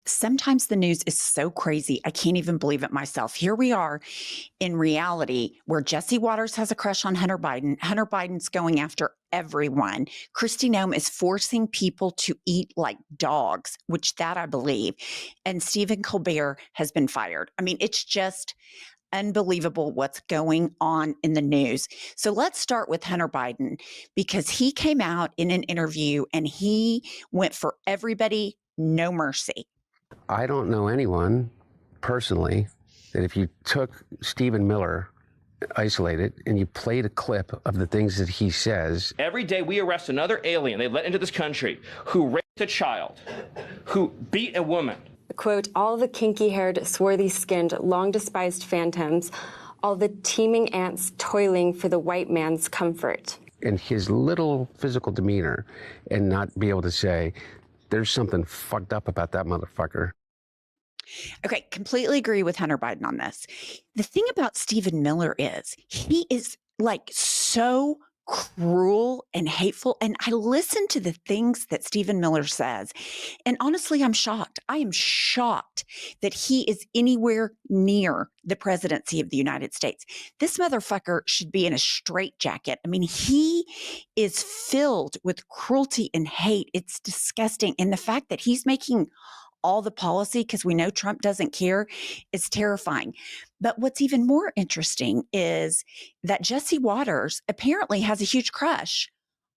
Sometimes the news is so crazy, I can't even believe it myself. Here we are in reality where Jesse Waters has a crush on Hunter Biden. Hunter Biden's going after everyone. Kristi Noem is forcing people to eat like dogs, which that I believe. And Stephen Colbert has been fired. I mean, it's just unbelievable what's going on in the news. So let's start with Hunter Biden, because he came out in an interview and he went for everybody, no mercy. I don't know anyone personally that if you took Stephen Miller, isolated, and you played a clip of the things that he says. Every day we arrest another alien they let into this country who raped a child, who beat a woman. Quote, all the kinky-haired, swarthy-skinned, long-despised phantoms, all the teeming ants toiling for the white man's comfort. And his little physical demeanor, and not be able to say, there's something fucked up about that motherfucker. Okay, completely agree with Hunter Biden on this. The thing about Stephen Miller is he is like so cruel and hateful. And I listen to the things that Stephen Miller says. And honestly, I'm shocked. I am shocked that he is anywhere near the presidency of the United States. This motherfucker should be in a straitjacket. I mean, he is filled with cruelty and hate. It's disgusting. And the fact that he's making all the policy, because we know Trump doesn't care, is terrifying. But what's even more interesting is that Jesse Waters apparently has a huge crush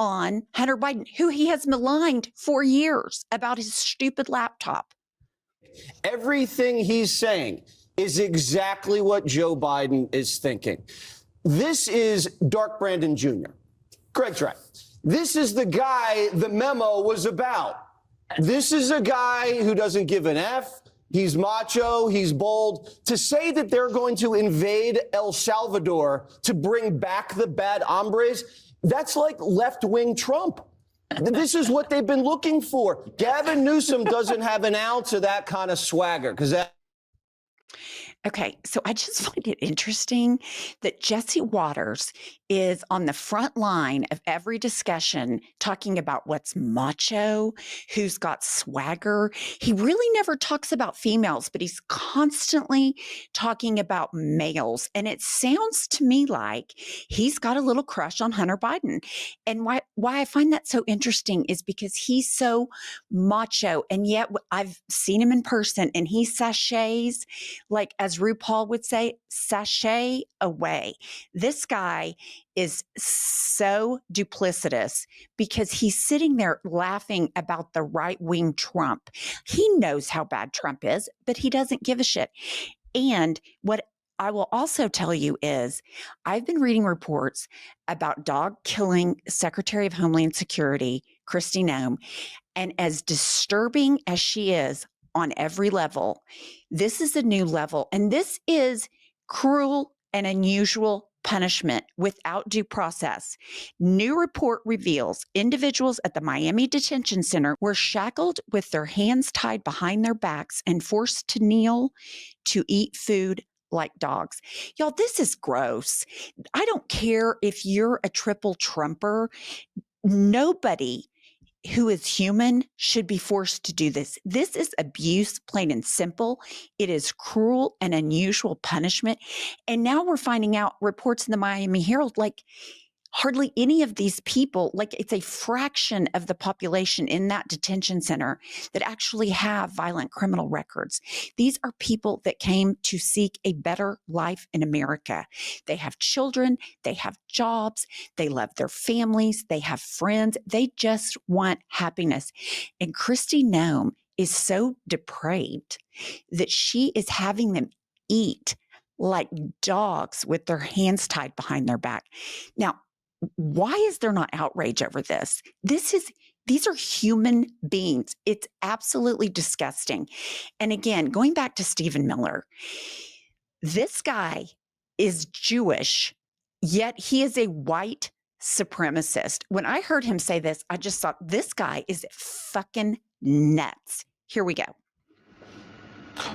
on Hunter Biden, who he has maligned for years about his stupid laptop. Everything he's saying is exactly what Joe Biden is thinking. This is Dark Brandon Jr. Greg's right. This is the guy the memo was about. This is a guy who doesn't give an F. He's macho. He's bold. To say that they're going to invade El Salvador to bring back the bad hombres, that's like left-wing Trump. This is what they've been looking for. Gavin Newsom doesn't have an ounce of that kind of swagger, because that. Okay, so I just find it interesting that Jesse Waters is on the front line of every discussion talking about what's macho, who's got swagger. He really never talks about females, but he's constantly talking about males. And it sounds to me like he's got a little crush on Hunter Biden. And why I find that so interesting is because he's so macho, and yet I've seen him in person and he sachets, like as RuPaul would say, sachet away. This guy is so duplicitous because he's sitting there laughing about the right-wing Trump. He knows how bad Trump is, but he doesn't give a shit. And what I will also tell you is I've been reading reports about dog-killing Secretary of Homeland Security, Kristi Noem, and as disturbing as she is on every level, this is a new level, and this is cruel and unusual punishment without due process. New report reveals individuals at the Miami Detention Center were shackled with their hands tied behind their backs and forced to kneel to eat food like dogs. Y'all, this is gross. I don't care if you're a triple Trumper. Nobody who is human should be forced to do this. This is abuse, plain and simple. It is cruel and unusual punishment. And now we're finding out reports in the Miami Herald, like hardly any of these people, like it's a fraction of the population in that detention center that actually have violent criminal records. These are people that came to seek a better life in America. They have children, they have jobs, they love their families, they have friends, they just want happiness. And Kristi Noem is so depraved that she is having them eat like dogs with their hands tied behind their back. Now, why is there not outrage over this? These are human beings. It's absolutely disgusting. And again, going back to Stephen Miller, this guy is Jewish, yet he is a white supremacist. When I heard him say this, I just thought, this guy is fucking nuts. Here we go.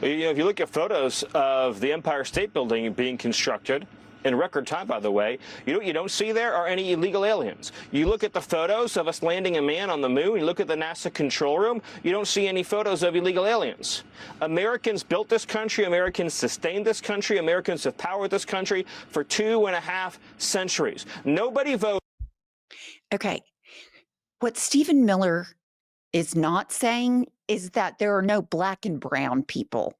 You know, if you look at photos of the Empire State Building being constructed, in record time, by the way. You know what you don't see there are any illegal aliens. You look at the photos of us landing a man on the moon, you look at the NASA control room, you don't see any photos of illegal aliens. Americans built this country, Americans sustained this country, Americans have powered this country for 2.5 centuries. Nobody voted. Okay. What Stephen Miller is not saying is that there are no black and brown people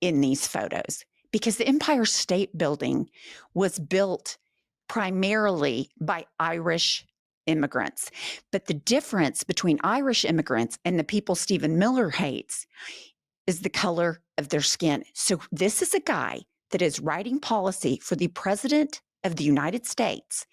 in these photos, because the Empire State Building was built primarily by Irish immigrants. But the difference between Irish immigrants and the people Stephen Miller hates is the color of their skin. So this is a guy that is writing policy for the president of the United States.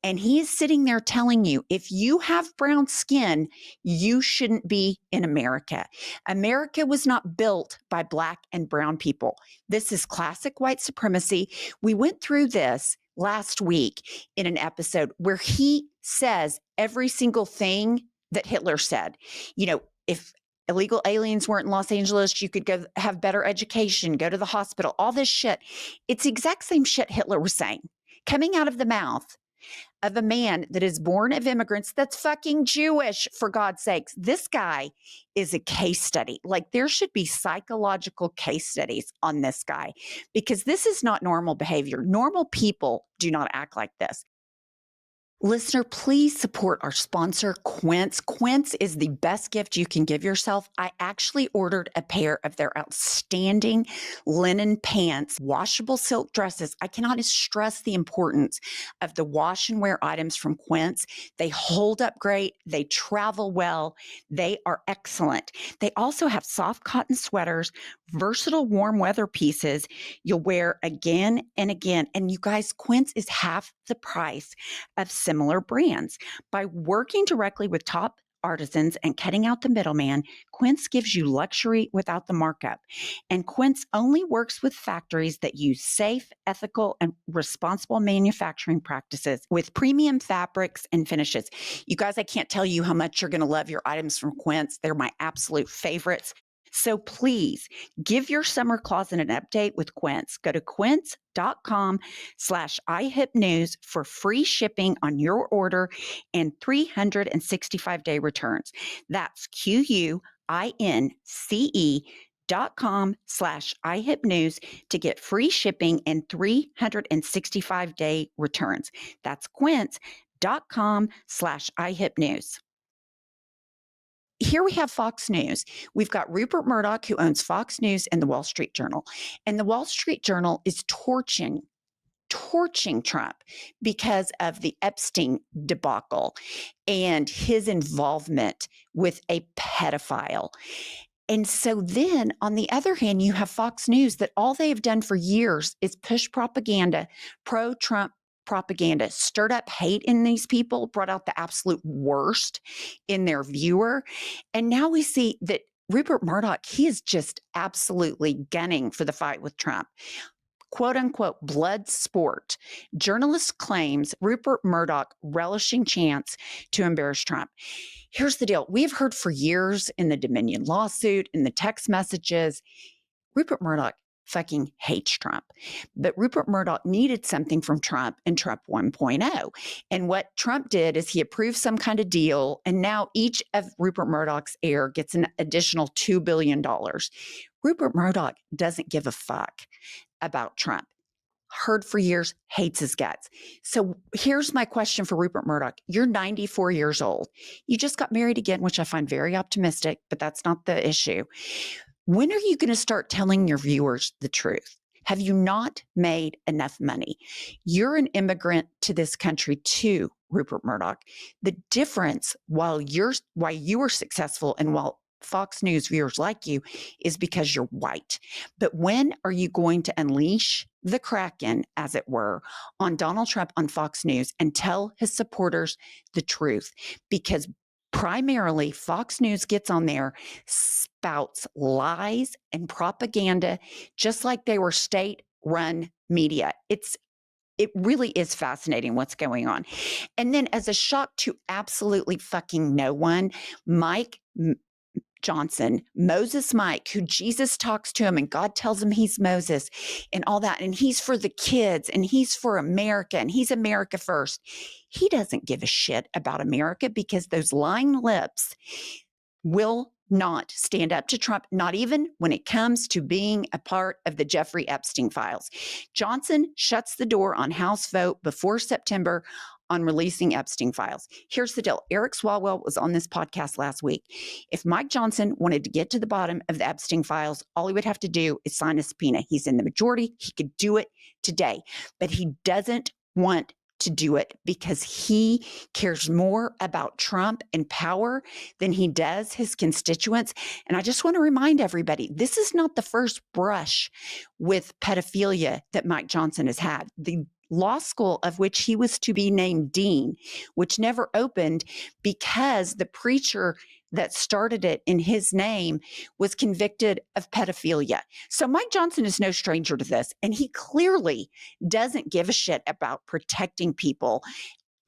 And he is sitting there telling you, if you have brown skin, you shouldn't be in America. America was not built by black and brown people. This is classic white supremacy. We went through this last week in an episode where he says every single thing that Hitler said. You know, if illegal aliens weren't in Los Angeles, you could go have better education, go to the hospital, all this shit. It's the exact same shit Hitler was saying, coming out of the mouth of a man that is born of immigrants that's fucking Jewish, for God's sakes. This guy is a case study. Like, there should be psychological case studies on this guy, because this is not normal behavior. Normal people do not act like this. Listener, please support our sponsor, Quince. Quince is the best gift you can give yourself. I actually ordered a pair of their outstanding linen pants, washable silk dresses. I cannot stress the importance of the wash and wear items from Quince. They hold up great. They travel well. They are excellent. They also have soft cotton sweaters, versatile warm weather pieces you'll wear again and again. And you guys, Quince is half the price of similar brands. By working directly with top artisans and cutting out the middleman, Quince gives you luxury without the markup. And Quince only works with factories that use safe, ethical, and responsible manufacturing practices with premium fabrics and finishes. You guys, I can't tell you how much you're going to love your items from Quince. They're my absolute favorites. So please give your summer closet an update with Quince. Go to quince.com/IHIPnews for free shipping on your order and 365-day returns. That's QUINCE.com/IHIPnews to get free shipping and 365-day returns. That's quince.com/IHIPnews. Here we have Fox News. We've got Rupert Murdoch, who owns Fox News and the Wall Street Journal. And the Wall Street Journal is torching Trump because of the Epstein debacle and his involvement with a pedophile. And so then, on the other hand, you have Fox News that all they have done for years is push propaganda, pro-Trump propaganda, stirred up hate in these people, brought out the absolute worst in their viewer. And now we see that Rupert Murdoch, he is just absolutely gunning for the fight with Trump. Quote unquote, blood sport. Journalist claims Rupert Murdoch relishing chance to embarrass Trump. Here's the deal. We've heard for years in the Dominion lawsuit, in the text messages, Rupert Murdoch fucking hates Trump. But Rupert Murdoch needed something from Trump in Trump 1.0. And what Trump did is he approved some kind of deal, and now each of Rupert Murdoch's heir gets an additional $2 billion. Rupert Murdoch doesn't give a fuck about Trump. Heard for years, hates his guts. So here's my question for Rupert Murdoch. You're 94 years old. You just got married again, which I find very optimistic, but that's not the issue. When are you going to start telling your viewers the truth? Have you not made enough money? You're an immigrant to this country too, Rupert Murdoch. The difference why you are successful and while Fox News viewers like you is because you're white. But when are you going to unleash the Kraken, as it were, on Donald Trump on Fox News and tell his supporters the truth? Because primarily, Fox News gets on there, spouts lies and propaganda, just like they were state-run media. It really is fascinating what's going on. And then, as a shock to absolutely fucking no one, Mike Johnson, Moses Mike, who Jesus talks to him and God tells him he's Moses and all that, and he's for the kids and he's for America and he's America first. He doesn't give a shit about America because those lying lips will not stand up to Trump, not even when it comes to being a part of the Jeffrey Epstein files. Johnson shuts the door on House vote before September on releasing Epstein files. Here's the deal. Eric Swalwell was on this podcast last week. If Mike Johnson wanted to get to the bottom of the Epstein files, all he would have to do is sign a subpoena. He's in the majority. He could do it today, but he doesn't want to do it because he cares more about Trump and power than he does his constituents. And I just want to remind everybody, this is not the first brush with pedophilia that Mike Johnson has had. The law school of which he was to be named dean, which never opened because the preacher that started it in his name was convicted of pedophilia. So Mike Johnson is no stranger to this, and he clearly doesn't give a shit about protecting people,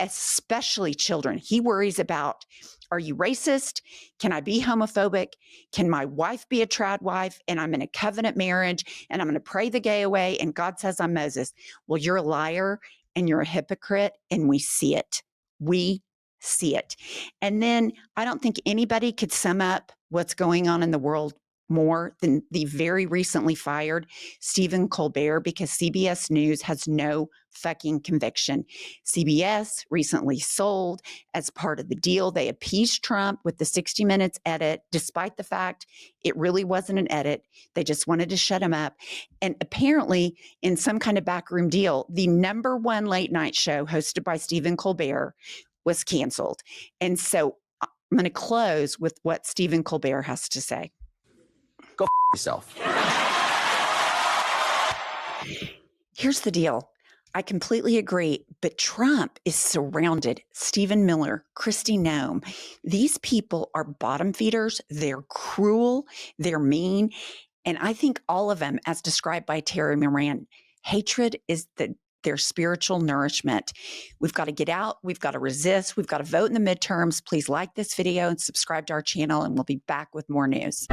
especially children. He worries about, are you racist? Can I be homophobic? Can my wife be a trad wife? And I'm in a covenant marriage and I'm going to pray the gay away. And God says I'm Moses. Well, you're a liar and you're a hypocrite. And we see it. We see it. And then I don't think anybody could sum up what's going on in the world more than the very recently fired Stephen Colbert, because CBS News has no fucking conviction. CBS recently sold as part of the deal. They appeased Trump with the 60 Minutes edit, despite the fact it really wasn't an edit. They just wanted to shut him up. And apparently, in some kind of backroom deal, the #1 late night show hosted by Stephen Colbert was canceled. And so I'm going to close with what Stephen Colbert has to say. Go yourself. Here's the deal. I completely agree, but Trump is surrounded. Stephen Miller, Kristi Noem, these people are bottom feeders. They're cruel. They're mean. And I think all of them, as described by Terry Moran, hatred is their spiritual nourishment. We've got to get out. We've got to resist. We've got to vote in the midterms. Please like this video and subscribe to our channel, and we'll be back with more news.